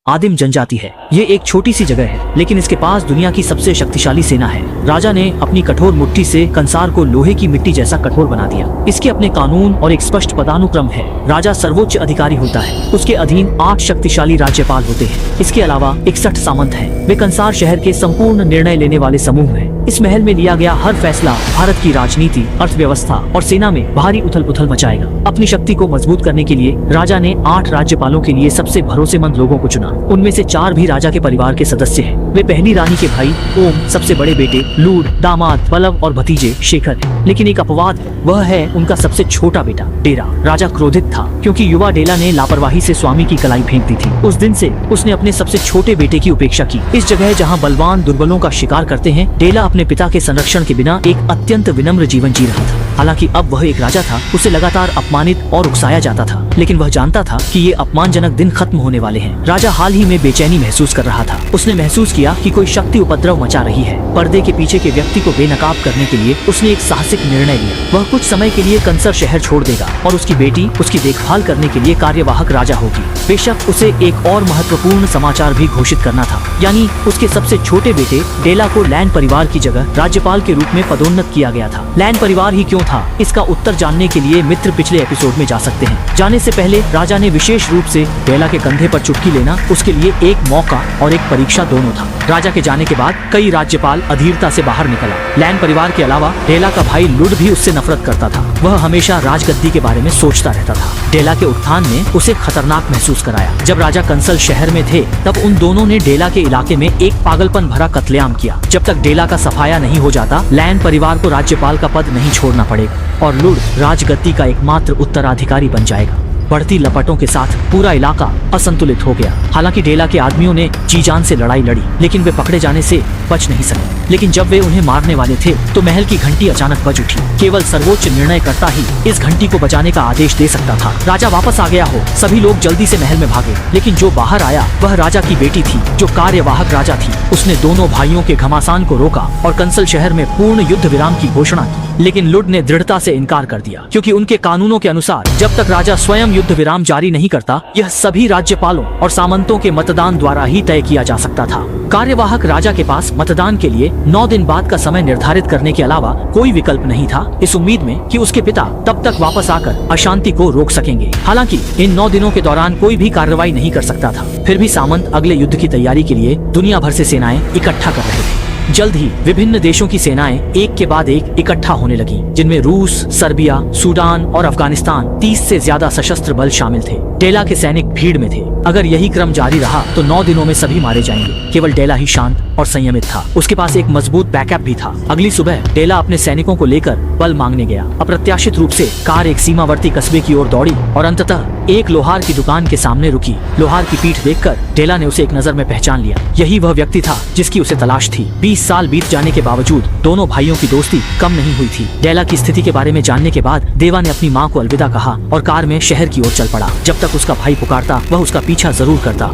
आदिम जनजाति है। ये एक छोटी सी जगह है, लेकिन इसके पास दुनिया की सबसे शक्तिशाली सेना है। राजा ने अपनी कठोर मुट्ठी से कंसार को लोहे की मिट्टी जैसा कठोर बना दिया। इसके अपने कानून और एक स्पष्ट पदानुक्रम है। राजा सर्वोच्च अधिकारी होता है। उसके अधीन 8 शक्तिशाली राज्यपाल होते हैं। इसके अलावा 61 सामंत हैं। वे कंसार शहर के संपूर्ण निर्णय लेने वाले समूह हैं। इस महल में लिया गया हर फैसला भारत की राजनीति, अर्थव्यवस्था और सेना में भारी उथल पुथल मचाएगा। अपनी शक्ति को मजबूत करने के लिए राजा ने 8 राज्यपालों के लिए सबसे भरोसेमंद लोगों को चुना। उनमें से 4 भी राजा के परिवार के सदस्य हैं। वे पहली रानी के भाई ओम, सबसे बड़े बेटे लूड, दामाद पल्लव और भतीजे शेखर हैं। लेकिन एक अपवाद है, वह है उनका सबसे छोटा बेटा डेरा। राजा क्रोधित था क्योंकि युवा डेला ने लापरवाही से स्वामी की कलाई फेंक दी थी। उस दिन से उसने अपने सबसे छोटे बेटे की उपेक्षा की। इस जगह जहाँ बलवान दुर्बलों का शिकार करते हैं, डेला अपने पिता के संरक्षण के बिना एक अत्यंत विनम्र जीवन जी रहा था। हालांकि अब वह एक राजा था, उसे लगातार अपमानित और उकसाया जाता था, लेकिन वह जानता था कि ये अपमानजनक दिन खत्म होने वाले हैं। राजा हाल ही में बेचैनी महसूस कर रहा था। उसने महसूस किया कि कोई शक्ति उपद्रव मचा रही है। पर्दे के पीछे के व्यक्ति को बेनकाब करने के लिए उसने एक साहसिक निर्णय लिया। वह कुछ समय के लिए कंसर शहर छोड़ देगा और उसकी बेटी उसकी देखभाल करने के लिए कार्यवाहक राजा होगी। बेशक उसे एक और महत्वपूर्ण समाचार भी घोषित करना था, यानी उसके सबसे छोटे बेटे डेला को लैन परिवार की जगह राज्यपाल के रूप में पदोन्नत किया गया था। लैन परिवार ही क्यों था, इसका उत्तर जानने के लिए मित्र पिछले एपिसोड में जा सकते हैं। जाने से पहले राजा ने विशेष रूप से डेला के कंधे पर चुटकी लेना उसके लिए एक मौका और एक परीक्षा दोनों था। राजा के जाने के बाद कई राज्यपाल अधीरता से बाहर निकला। लैन परिवार के अलावा डेला का भाई लुड भी उससे नफरत करता था। वह हमेशा राजगद्दी के बारे में सोचता रहता था। डेला के उत्थान ने उसे खतरनाक महसूस कराया। जब राजा कंसल शहर में थे, तब उन दोनों ने डेला के इलाके में एक पागलपन भरा कत्लेआम किया। जब तक डेला का सफाया नहीं हो जाता, लैन परिवार को राज्यपाल का पद नहीं छोड़ना पड़ेगा और लुड राजगद्दी का एकमात्र उत्तराधिकारी बन जाएगा। बढ़ती लपटों के साथ पूरा इलाका असंतुलित हो गया। हालांकि डेला के आदमियों ने जी जान से लड़ाई लड़ी, लेकिन वे पकड़े जाने से बच नहीं सके। लेकिन जब वे उन्हें मारने वाले थे, तो महल की घंटी अचानक बज उठी। केवल सर्वोच्च निर्णयकर्ता ही इस घंटी को बजाने का आदेश दे सकता था। राजा वापस आ गया हो। सभी लोग जल्दी से महल में भागे, लेकिन जो बाहर आया वह राजा की बेटी थी, जो कार्यवाहक राजा थी। उसने दोनों भाइयों के घमासान को रोका और कंसल शहर में पूर्ण युद्ध विराम की घोषणा की। लेकिन लुड ने दृढ़ता से इनकार कर दिया, क्योंकि उनके कानूनों के अनुसार जब तक राजा स्वयं युद्ध विराम जारी नहीं करता, यह सभी राज्यपालों और सामंतों के मतदान द्वारा ही तय किया जा सकता था। कार्यवाहक राजा के पास मतदान के लिए 9 दिन बाद का समय निर्धारित करने के अलावा कोई विकल्प नहीं था, इस उम्मीद में कि उसके पिता तब तक वापस आकर अशांति को रोक सकेंगे। हालांकि इन 9 दिनों के दौरान कोई भी कार्रवाई नहीं कर सकता था। फिर भी सामंत अगले युद्ध की तैयारी के लिए दुनिया भर से सेनाएं इकट्ठा कर रहे थे। जल्द ही विभिन्न देशों की सेनाएं एक के बाद एक इकट्ठा होने लगी, जिनमें रूस, सर्बिया, सूडान और अफगानिस्तान 30 से ज्यादा सशस्त्र बल शामिल थे। डेला के सैनिक भीड़ में थे। अगर यही क्रम जारी रहा तो 9 दिनों में सभी मारे जाएंगे। केवल डेला ही शांत और संयमित था। उसके पास एक मजबूत बैकअप भी था। अगली सुबह डेला अपने सैनिकों को लेकर बल मांगने गया। अप्रत्याशित रूप से कार एक सीमावर्ती कस्बे की ओर दौड़ी और अंततः एक लोहार की दुकान के सामने रुकी। लोहार की पीठ देखकर डेला ने उसे एक नजर में पहचान लिया। यही वह व्यक्ति था जिसकी उसे तलाश थी। 20 साल बीत जाने के बावजूद दोनों भाइयों की दोस्ती कम नहीं हुई थी। डेला की स्थिति के बारे में जानने के बाद देवा ने अपनी मां को अलविदा कहा और कार में शहर की ओर चल पड़ा। जब तक उसका भाई पुकारता, वह उसका पीछा जरूर करता।